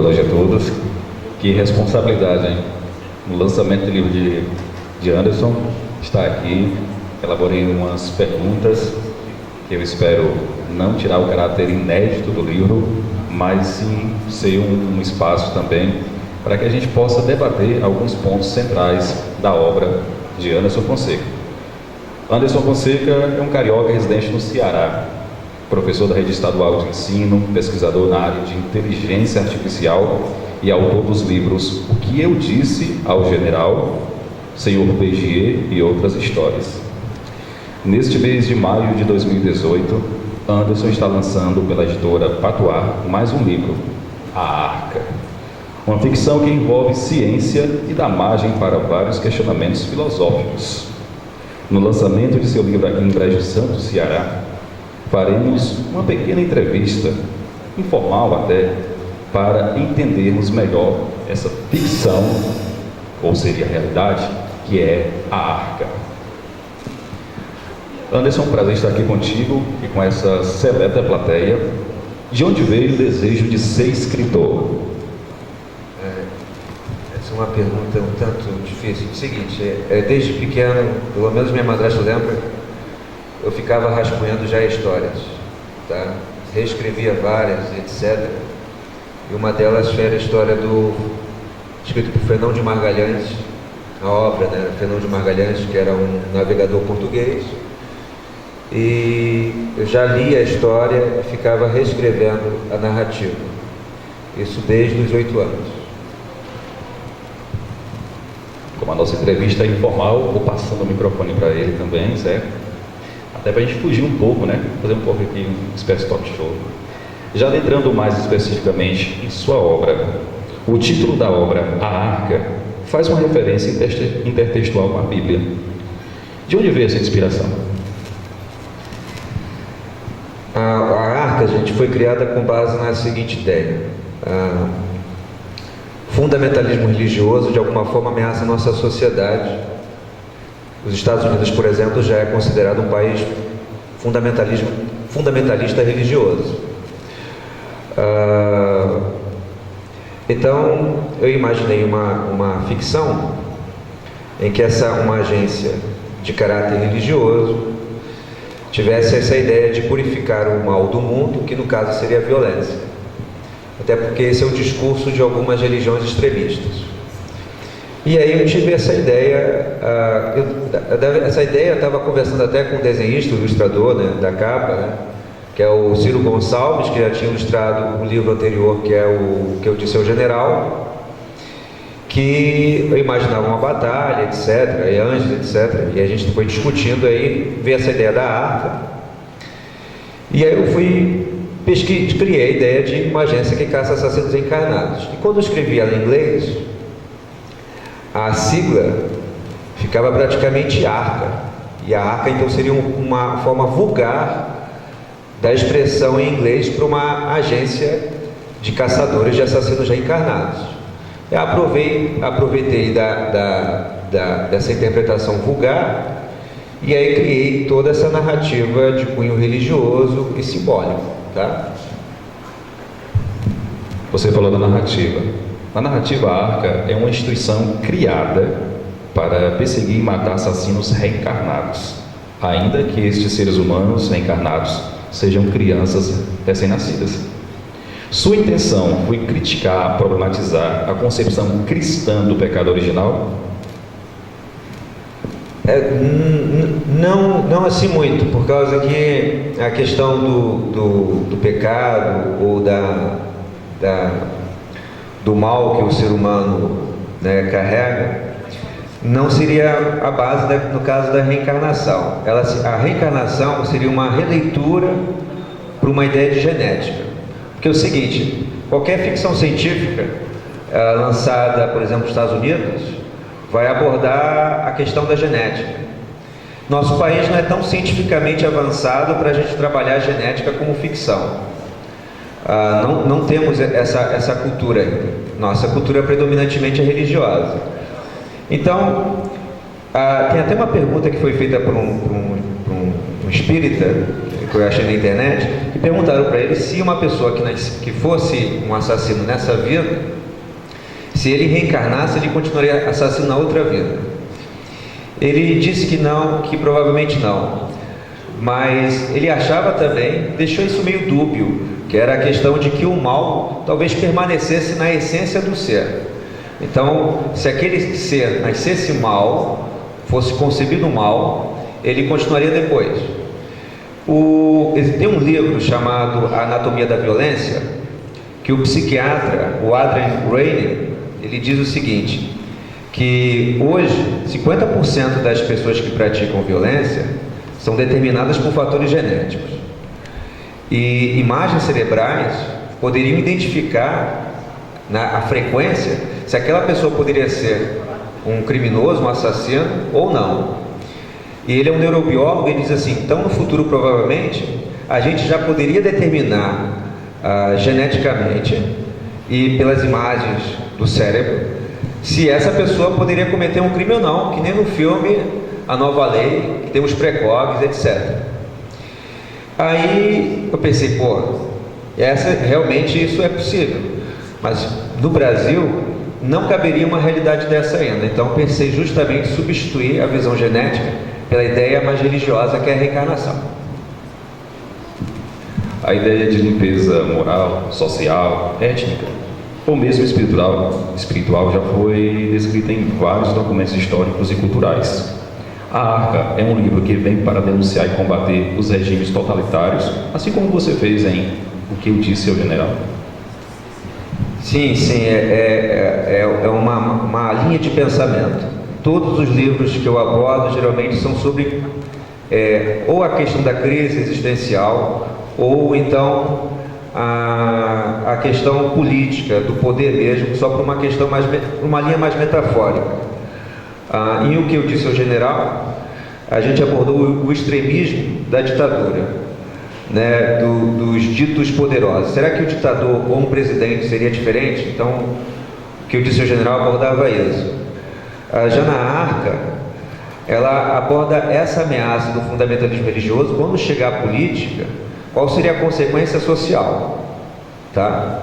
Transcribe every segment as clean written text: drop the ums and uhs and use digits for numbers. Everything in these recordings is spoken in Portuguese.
Boa noite a todos. Que responsabilidade, hein? No lançamento do livro de Anderson, está aqui. Elaborei umas perguntas que eu espero não tirar o caráter inédito do livro, mas sim ser um espaço também para que a gente possa debater alguns pontos centrais da obra de Anderson Fonseca. Anderson Fonseca é um carioca residente no Ceará, professor da Rede Estadual de Ensino, pesquisador na área de inteligência artificial e autor dos livros O que eu disse ao general, Senhor Begier e outras histórias. Neste mês de maio de 2018, Anderson está lançando pela editora Patuá mais um livro, A Arca, uma ficção que envolve ciência e dá margem para vários questionamentos filosóficos. No lançamento de seu livro aqui em Brejo Santo, Ceará, faremos uma pequena entrevista, informal até, para entendermos melhor essa ficção, ou seria a realidade, que é a Arca. Anderson, prazer estar aqui contigo e com essa seleta plateia. De onde veio o desejo de ser escritor? Essa é uma pergunta um tanto difícil. O seguinte, desde pequeno, pelo menos minha madrasta lembra, eu ficava rascunhando já histórias, tá? Reescrevia várias, etc. E uma delas foi a história escrito por Fernão de Magalhães, a obra, né? Fernão de Magalhães, que era um navegador português. E eu já li a história e ficava reescrevendo a narrativa. Isso desde os 8 anos. Como a nossa entrevista é informal, vou passando o microfone para ele também, certo? Até para a gente fugir um pouco, né? Fazer um pouco aqui, uma espécie de talk show. Já adentrando mais especificamente em sua obra, o título da obra, A Arca, faz uma referência intertextual com a Bíblia. De onde veio essa inspiração? A Arca, gente, foi criada com base na seguinte ideia. Fundamentalismo religioso, de alguma forma, ameaça a nossa sociedade. Os Estados Unidos, por exemplo, já é considerado um país fundamentalista religioso. Então, eu imaginei uma ficção em que uma agência de caráter religioso tivesse essa ideia de purificar o mal do mundo, que no caso seria a violência. Até porque esse é o discurso de algumas religiões extremistas. E aí eu tive essa ideia, eu estava conversando até com o desenhista, o ilustrador, né, da capa, né, que é o Ciro Gonçalves, que já tinha ilustrado o livro anterior, que é o que eu disse ao general, que eu imaginava uma batalha, etc., e anjos, etc., e a gente foi discutindo aí, veio essa ideia da arca, e aí eu criei a ideia de uma agência que caça assassinos encarnados. E quando eu escrevi ela em inglês, a sigla ficava praticamente arca, e a arca então seria uma forma vulgar da expressão em inglês para uma agência de caçadores de assassinos já encarnados. Eu aproveitei dessa interpretação vulgar e aí criei toda essa narrativa de cunho religioso e simbólico, tá? Você falou da narrativa. A narrativa Arca é uma instituição criada para perseguir e matar assassinos reencarnados, ainda que estes seres humanos reencarnados sejam crianças recém-nascidas. Sua intenção foi criticar, problematizar a concepção cristã do pecado original? Não assim muito, por causa que a questão do pecado ou do mal que o ser humano, né, carrega, não seria a base, no caso da reencarnação. A reencarnação seria uma releitura para uma ideia de genética. Porque é o seguinte, qualquer ficção científica lançada, por exemplo, nos Estados Unidos, vai abordar a questão da genética. Nosso país não é tão cientificamente avançado para a gente trabalhar a genética como ficção. Não temos essa cultura ainda. Nossa cultura predominantemente é religiosa. Então, tem até uma pergunta que foi feita por um espírita, que eu achei na internet, que perguntaram para ele se uma pessoa que fosse um assassino nessa vida, se ele reencarnasse, ele continuaria assassino na outra vida. Ele disse que não, que provavelmente não, mas ele achava também, deixou isso meio dúbio, que era a questão de que o mal talvez permanecesse na essência do ser. Então, se aquele ser nascesse mal, fosse concebido mal, ele continuaria depois. Tem um livro chamado A Anatomia da Violência, que o psiquiatra, o Adrian Raine, ele diz o seguinte, que hoje 50% das pessoas que praticam violência são determinadas por fatores genéticos. E imagens cerebrais poderiam identificar a frequência se aquela pessoa poderia ser um criminoso, um assassino ou não. E ele é um neurobiólogo e diz assim, então no futuro provavelmente a gente já poderia determinar geneticamente e pelas imagens do cérebro se essa pessoa poderia cometer um crime ou não, que nem no filme A Nova Lei, que tem os precogs, etc. Aí eu pensei, realmente isso é possível, mas no Brasil não caberia uma realidade dessa ainda. Então pensei justamente em substituir a visão genética pela ideia mais religiosa, que é a reencarnação. A ideia de limpeza moral, social, étnica ou mesmo espiritual já foi descrita em vários documentos históricos e culturais. A Arca é um livro que vem para denunciar e combater os regimes totalitários, assim como você fez em O que eu disse ao general. Sim, é uma linha de pensamento. Todos os livros que eu abordo geralmente são sobre ou a questão da crise existencial, ou então a questão política, do poder mesmo, só por uma linha mais metafórica. Em O que eu disse ao general, a gente abordou o extremismo da ditadura, né, dos ditos poderosos. Será que o ditador ou um presidente seria diferente? Então, O que eu disse ao general abordava isso. Já na Arca, ela aborda essa ameaça do fundamentalismo religioso. Quando chegar à política, qual seria a consequência social? Tá?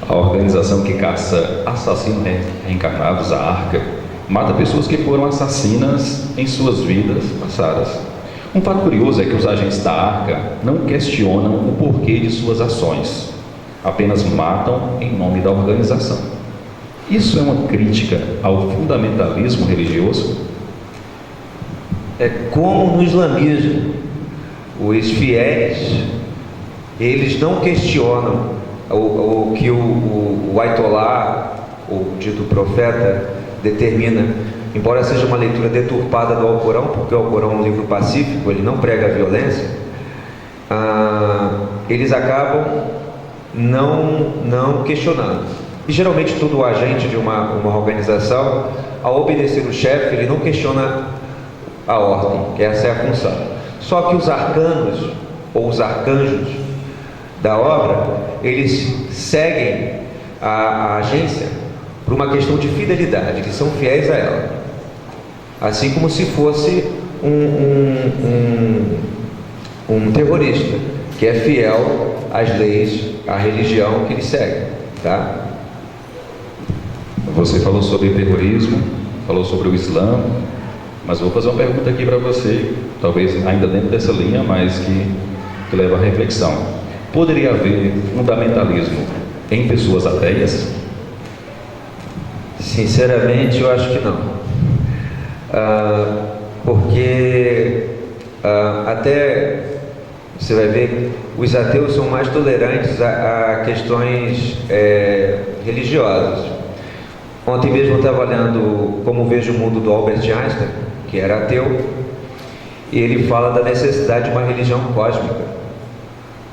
A organização que caça assassinos reencarnados, a Arca, mata pessoas que foram assassinas em suas vidas passadas. Um fato curioso é que os agentes da Arca não questionam o porquê de suas ações, apenas matam em nome da organização. Isso é uma crítica ao fundamentalismo religioso? É como no islamismo, os fiéis, eles não questionam o que o Ayatollah, o dito profeta, determina, embora seja uma leitura deturpada do Alcorão, porque o Alcorão é um livro pacífico, ele não prega a violência, eles acabam não questionando. E geralmente todo agente de uma organização, ao obedecer o chefe, ele não questiona a ordem, que essa é a função. Só que os arcanos, ou os arcanjos da obra, eles seguem a agência por uma questão de fidelidade, eles são fiéis a ela. Assim como se fosse um terrorista, que é fiel às leis, à religião que ele segue, tá? Você falou sobre terrorismo, falou sobre o Islã, mas vou fazer uma pergunta aqui para você, talvez ainda dentro dessa linha, mas que leva à reflexão. Poderia haver fundamentalismo em pessoas ateias? Sinceramente, eu acho que não. Porque até você vai ver, os ateus são mais tolerantes a questões religiosas. Ontem mesmo eu estava lendo Como Vejo o Mundo, do Albert Einstein, que era ateu, e ele fala da necessidade de uma religião cósmica.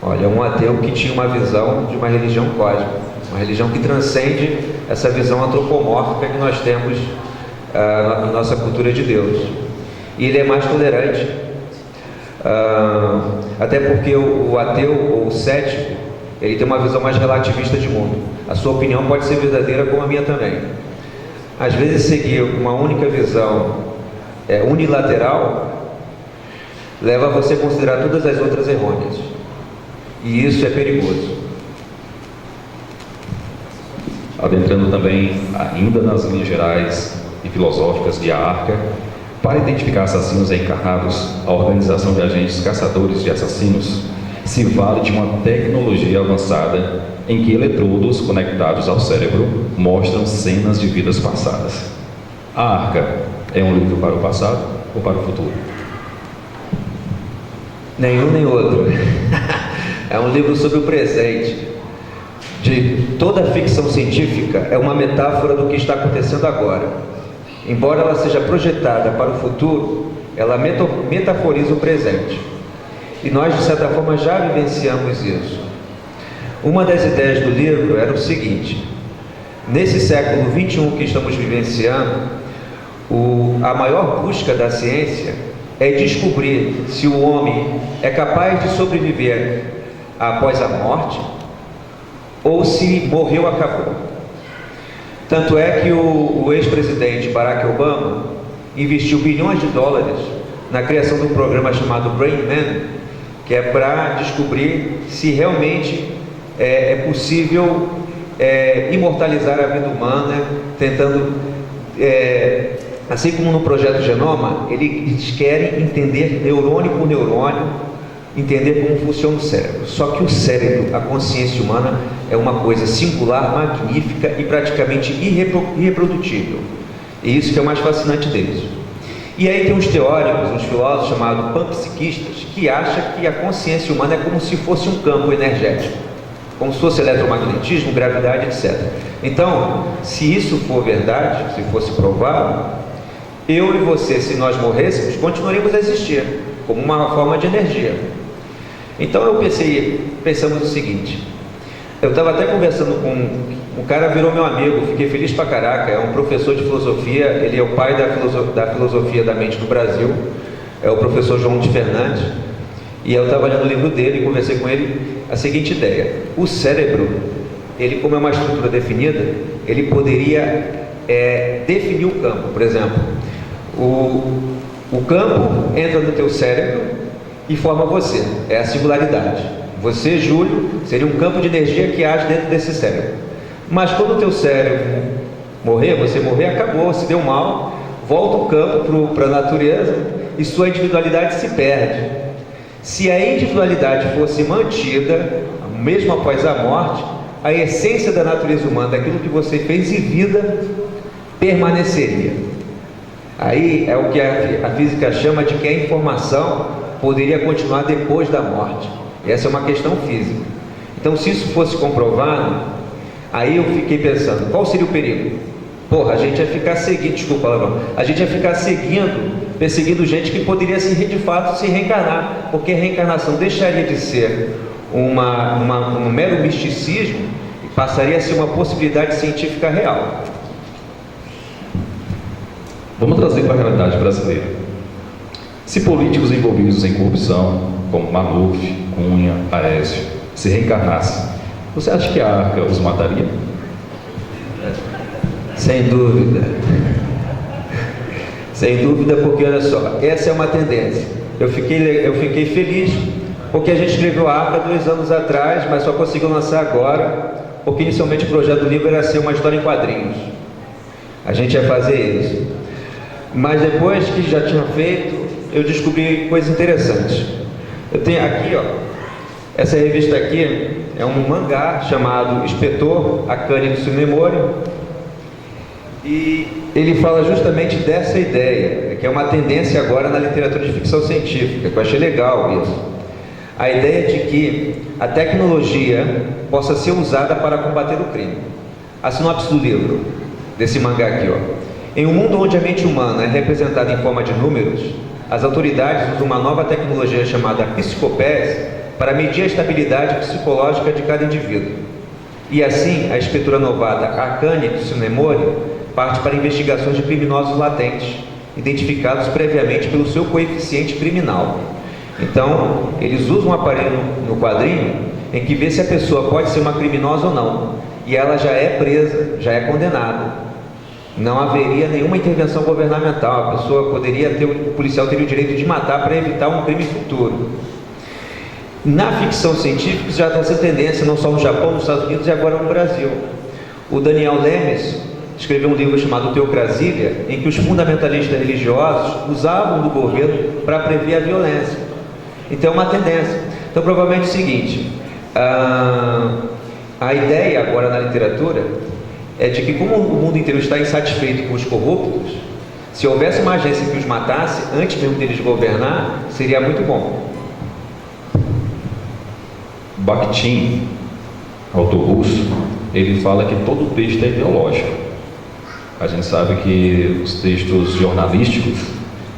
Olha, um ateu que tinha uma visão de uma religião cósmica, uma religião que transcende essa visão antropomórfica que nós temos na nossa cultura de Deus. E ele é mais tolerante, até porque o ateu ou o cético, ele tem uma visão mais relativista de mundo. A sua opinião pode ser verdadeira como a minha também. Às vezes seguir uma única visão unilateral leva você a considerar todas as outras errôneas. E isso é perigoso. Adentrando também, ainda nas linhas gerais e filosóficas de A Arca, para identificar assassinos encarnados, a Organização de Agentes Caçadores de Assassinos se vale de uma tecnologia avançada em que eletrodos conectados ao cérebro mostram cenas de vidas passadas. A Arca é um livro para o passado ou para o futuro? Nenhum nem outro. É um livro sobre o presente. De toda a ficção científica é uma metáfora do que está acontecendo agora. Embora ela seja projetada para o futuro, ela metaforiza o presente. E nós, de certa forma, já vivenciamos isso. Uma das ideias do livro era o seguinte: nesse século XXI que estamos vivenciando, a maior busca da ciência é descobrir se o homem é capaz de sobreviver após a morte ou se morreu, acabou. Tanto é que o ex-presidente Barack Obama investiu bilhões de dólares na criação de um programa chamado Brain Man, que é para descobrir se realmente é possível imortalizar a vida humana, tentando, assim como no projeto Genoma, eles querem entender neurônio por neurônio, entender como funciona o cérebro. Só que o cérebro, a consciência humana, é uma coisa singular, magnífica e praticamente irreprodutível. E isso que é o mais fascinante deles. E aí tem uns teóricos, uns filósofos chamados panpsiquistas, que acham que a consciência humana é como se fosse um campo energético, como se fosse eletromagnetismo, gravidade, etc. Então, se isso for verdade, se fosse provado, eu e você, se nós morrêssemos, continuaríamos a existir, como uma forma de energia. Então pensamos o seguinte: eu estava até conversando com um cara, virou meu amigo, fiquei feliz pra caraca, é um professor de filosofia, ele é o pai da filosofia da mente no Brasil, é o professor João de Fernandes, e eu estava lendo o livro dele e conversei com ele a seguinte ideia: o cérebro, ele, como é uma estrutura definida, ele poderia definir o campo. Por exemplo, o campo entra no teu cérebro e forma você, é a singularidade. Você, Júlio, seria um campo de energia que age dentro desse cérebro. Mas quando o teu cérebro morrer, você morrer, acabou, se deu mal, volta o campo para a natureza e sua individualidade se perde. Se a individualidade fosse mantida, mesmo após a morte, a essência da natureza humana, daquilo que você fez em vida, permaneceria. Aí é o que a física chama de que a informação poderia continuar depois da morte. Essa é uma questão física. Então, se isso fosse comprovado, aí eu fiquei pensando, qual seria o perigo? Porra, a gente ia ficar seguindo, desculpa, palavrão, a gente ia ficar perseguindo gente que poderia de fato se reencarnar, porque a reencarnação deixaria de ser um mero misticismo e passaria a ser uma possibilidade científica real. Vamos trazer para a realidade brasileira. Se políticos envolvidos em corrupção, como Maluf, Cunha, Aécio, se reencarnassem, você acha que a Arca os mataria? Sem dúvida. Sem dúvida, porque olha só, essa é uma tendência. Eu fiquei feliz porque a gente escreveu a Arca 2 anos atrás, mas só conseguiu lançar agora, porque inicialmente o projeto do livro era ser uma história em quadrinhos. A gente ia fazer isso. Mas depois que já tinha feito, eu descobri coisas interessantes. Eu tenho aqui, ó, essa revista aqui é um mangá chamado Inspetor Akane Tsunemori, e ele fala justamente dessa ideia, que é uma tendência agora na literatura de ficção científica, que eu achei legal isso. A ideia de que a tecnologia possa ser usada para combater o crime. A sinopse do livro, desse mangá aqui, ó. Em um mundo onde a mente humana é representada em forma de números, as autoridades usam uma nova tecnologia chamada psicopese para medir a estabilidade psicológica de cada indivíduo. E assim, a inspetora novata Akane Tsunemori parte para investigações de criminosos latentes, identificados previamente pelo seu coeficiente criminal. Então, eles usam um aparelho no quadrinho em que vê se a pessoa pode ser uma criminosa ou não, e ela já é presa, já é condenada. não haveria nenhuma intervenção governamental. A pessoa poderia ter, o policial teria o direito de matar para evitar um crime futuro. Na ficção científica já está essa tendência, não só no Japão, nos Estados Unidos e agora no Brasil. O Daniel Lemes escreveu um livro chamado Teocrasia, em que os fundamentalistas religiosos usavam do governo para prever a violência. Então é uma tendência. Então provavelmente é o seguinte, a ideia agora na literatura é de que, como o mundo inteiro está insatisfeito com os corruptos, se houvesse uma agência que os matasse antes mesmo deles governar, seria muito bom. Bakhtin, autor russo, ele fala que todo texto é ideológico. A gente sabe que os textos jornalísticos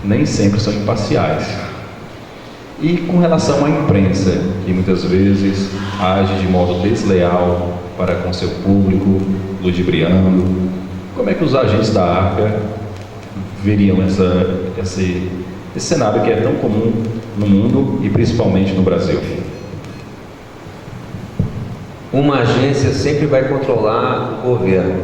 nem sempre são imparciais. E com relação à imprensa, que muitas vezes age de modo desleal para com seu público, ludibriando, como é que os agentes da ARCA veriam esse cenário que é tão comum no mundo e principalmente no Brasil? Uma agência sempre vai controlar o governo,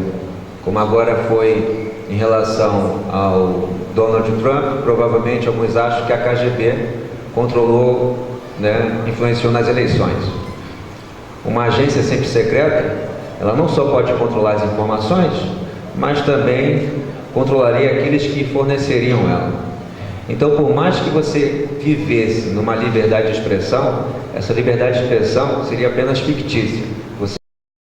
como agora foi em relação ao Donald Trump. Provavelmente alguns acham que a KGB controlou, influenciou nas eleições. Uma agência sempre secreta, ela não só pode controlar as informações, mas também controlaria aqueles que forneceriam ela. Então, por mais que você vivesse numa liberdade de expressão, essa liberdade de expressão seria apenas fictícia.